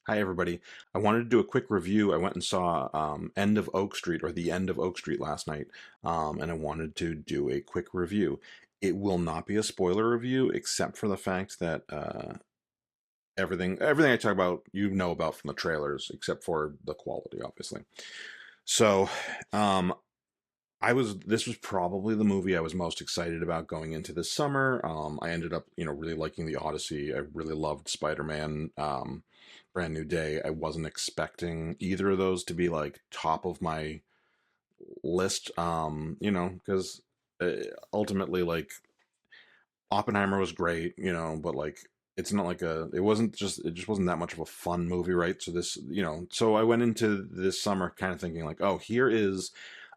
Hi, everybody. I wanted to do a quick review. I went and saw End of Oak Street or The End of Oak Street last night, and I wanted to do a quick review. It will not be a spoiler review, except for the fact that everything I talk about, you know about from the trailers, except for the quality, obviously. So, um, this was probably the movie I was most excited about going into this summer. I ended up, really liking The Odyssey. I really loved Spider-Man, Brand New Day. I wasn't expecting either of those to be like top of my list, because ultimately, like, Oppenheimer was great, but like it's not like it just wasn't that much of a fun movie, right? So so I went into this summer kind of thinking like, oh, here is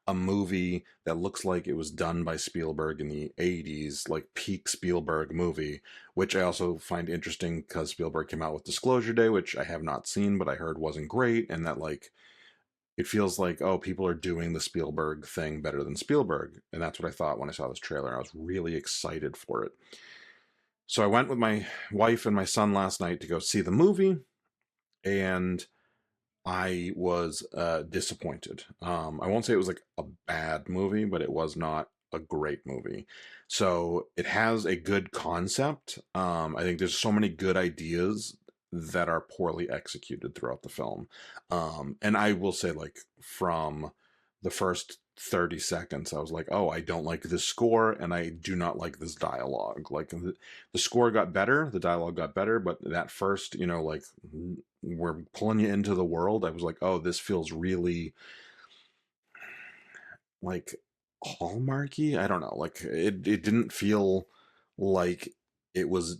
a movie that looks like it was done by Spielberg in the 80s, like peak Spielberg movie, which I also find interesting because Spielberg came out with Disclosure Day, which I have not seen, but I heard wasn't great, and that like it feels like, oh, people are doing the Spielberg thing better than Spielberg. And that's what I thought when I saw this trailer. I was really excited for it. So I went with my wife and my son last night to go see the movie, and I was disappointed. I won't say it was like a bad movie, but it was not a great movie. So it has a good concept. I think there's so many good ideas that are poorly executed throughout the film. And I will say, like, from the first 30 seconds, I was like, oh, I don't like this score and I do not like this dialogue. Like, the score got better, the dialogue got better, but that first, like, we're pulling you into the world, I was like, oh, this feels really like hallmarky. I don't know. Like it didn't feel like it was,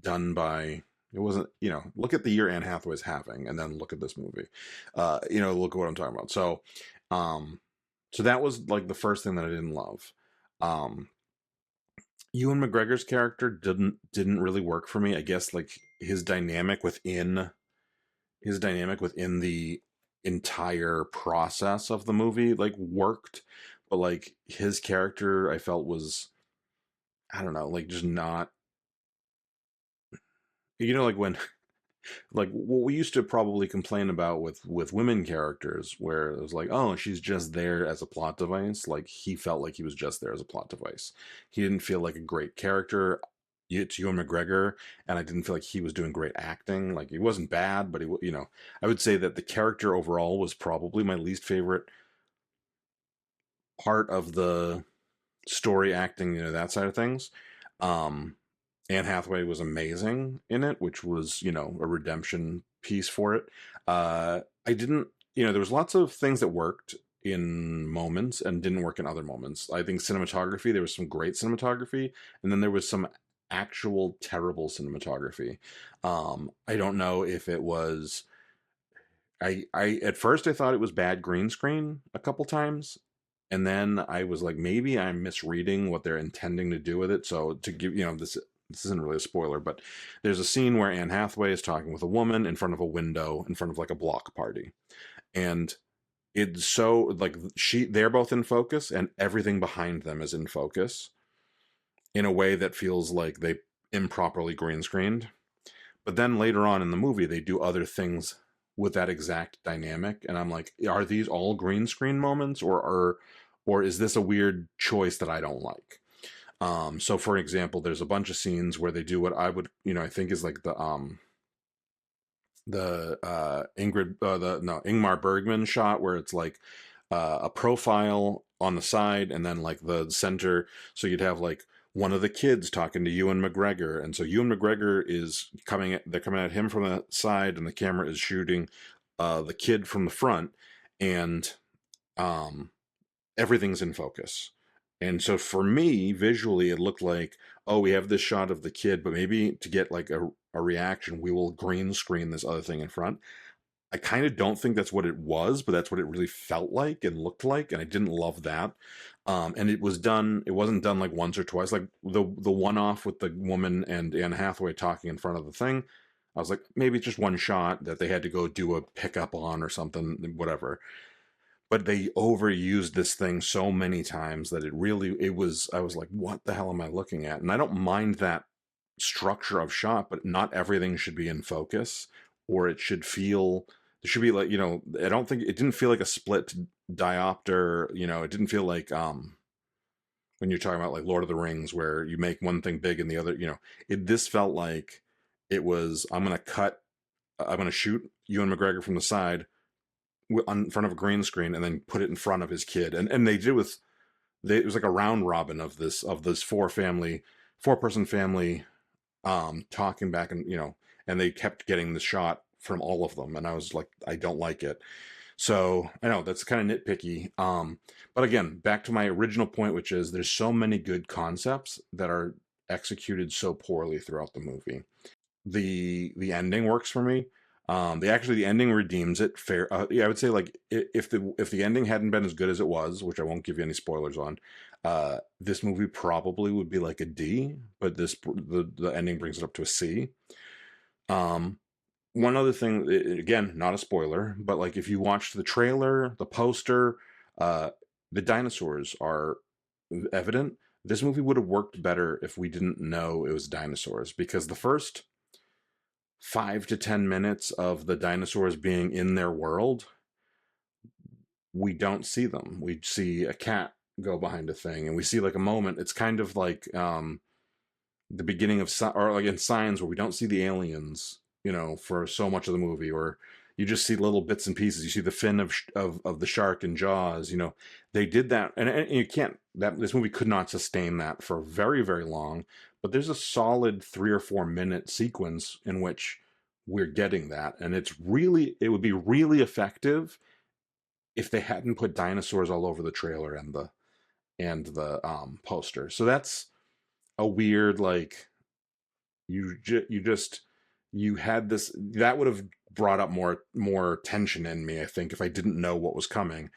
done by it wasn't, look at the year Anne Hathaway's having and then look at this movie. Look at what I'm talking about. Um so that was like the first thing that I didn't love. Um Ewan McGregor's character didn't really work for me. I guess like his dynamic within the entire process of the movie like worked, but like his character I felt was, I don't know, like just not, like when like what we used to probably complain about with women characters, where it was like, oh, she's just there as a plot device. Like he felt like he was just there as a plot device. He didn't feel like a great character. It's Ewan McGregor, and I didn't feel like he was doing great acting. Like he wasn't bad, but I would say that the character overall was probably my least favorite part of the story, acting, that side of things. um Anne Hathaway was amazing in it, which was, a redemption piece for it. I didn't, there was lots of things that worked in moments and didn't work in other moments. I think cinematography, there was some great cinematography, and then there was some actual terrible cinematography. I don't know if it was, I at first I thought it was bad green screen a couple times, and then I was like, maybe I'm misreading what they're intending to do with it. So to give, this isn't really a spoiler, but there's a scene where Anne Hathaway is talking with a woman in front of a window in front of like a block party, and it's so like they're both in focus and everything behind them is in focus in a way that feels like they improperly green screened. But then later on in the movie, they do other things with that exact dynamic, and I'm like, are these all green screen moments, or is this a weird choice that I don't like? So for example, there's a bunch of scenes where they do what I would, I think is like the Ingmar Bergman shot, where it's like a profile on the side and then like the center. So you'd have like one of the kids talking to Ewan McGregor, and so Ewan McGregor is they're coming at him from the side, and the camera is shooting the kid from the front, and um, everything's in focus. And so for me, visually, it looked like, oh, we have this shot of the kid, but maybe to get like a reaction, we will green screen this other thing in front. I kind of don't think that's what it was, but that's what it really felt like and looked like, and I didn't love that. And it was done. It wasn't done like once or twice. Like the one off with the woman and Anne Hathaway talking in front of the thing. I was like, maybe it's just one shot that they had to go do a pickup on or something, whatever. But they overused this thing so many times that I was like, what the hell am I looking at? And I don't mind that structure of shot, but not everything should be in focus or it should feel, there should be like, I don't think it didn't feel like a split diopter, it didn't feel like when you're talking about like Lord of the Rings where you make one thing big and the other, this felt like it was, I'm going to shoot Ewan McGregor from the side in front of a green screen and then put it in front of his kid. And they did it was like a round robin of this four person family, talking back, and they kept getting the shot from all of them. And I was like, I don't like it. So I know that's kind of nitpicky. But again, back to my original point, which is there's so many good concepts that are executed so poorly throughout the movie. The ending works for me. The ending redeems it fair. Yeah, I would say like if the ending hadn't been as good as it was, which I won't give you any spoilers on, this movie probably would be like a D. But the ending brings it up to a C. Um, One other thing, again, not a spoiler, but like if you watched the trailer, the poster, uh, the dinosaurs are evident. This movie would have worked better if we didn't know it was dinosaurs, because the first 5 to 10 minutes of the dinosaurs being in their world, we don't see them. We see a cat go behind a thing, and we see like a moment. It's kind of like the beginning of or like in Signs, where we don't see the aliens, for so much of the movie, or you just see little bits and pieces. You see the fin of the shark in Jaws. They did that, and you can't. That this movie could not sustain that for very very long. But there's a solid 3 or 4 minute sequence in which we're getting that, and it would be really effective if they hadn't put dinosaurs all over the trailer and the poster. So that's a weird, like, you had this that would have brought up more tension in me, I think, if I didn't know what was coming.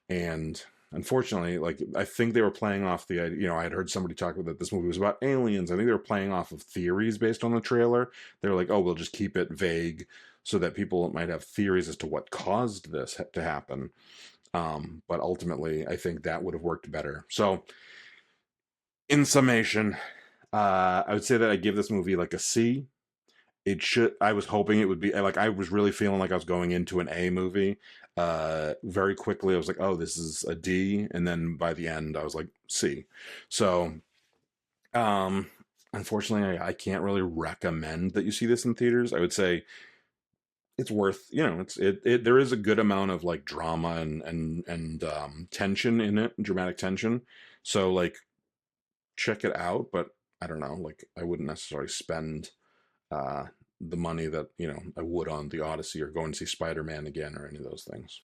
And unfortunately, like, I think they were playing off the idea, I had heard somebody talk about that this movie was about aliens. I think they were playing off of theories based on the trailer. They were like, oh, we'll just keep it vague so that people might have theories as to what caused this to happen. But ultimately, I think that would have worked better. So in summation, I would say that I give this movie like a C. I was hoping it would be like, I was really feeling like I was going into an A movie. Very quickly I was like, oh, this is a D, and then by the end I was like C. So um unfortunately, I can't really recommend that you see this in theaters. I would say it's worth, there is a good amount of like drama and tension in it, dramatic tension. So like, check it out, but I don't know, like, I wouldn't necessarily spend uh the money that I would on the Odyssey, or going to see Spider-Man again, or any of those things.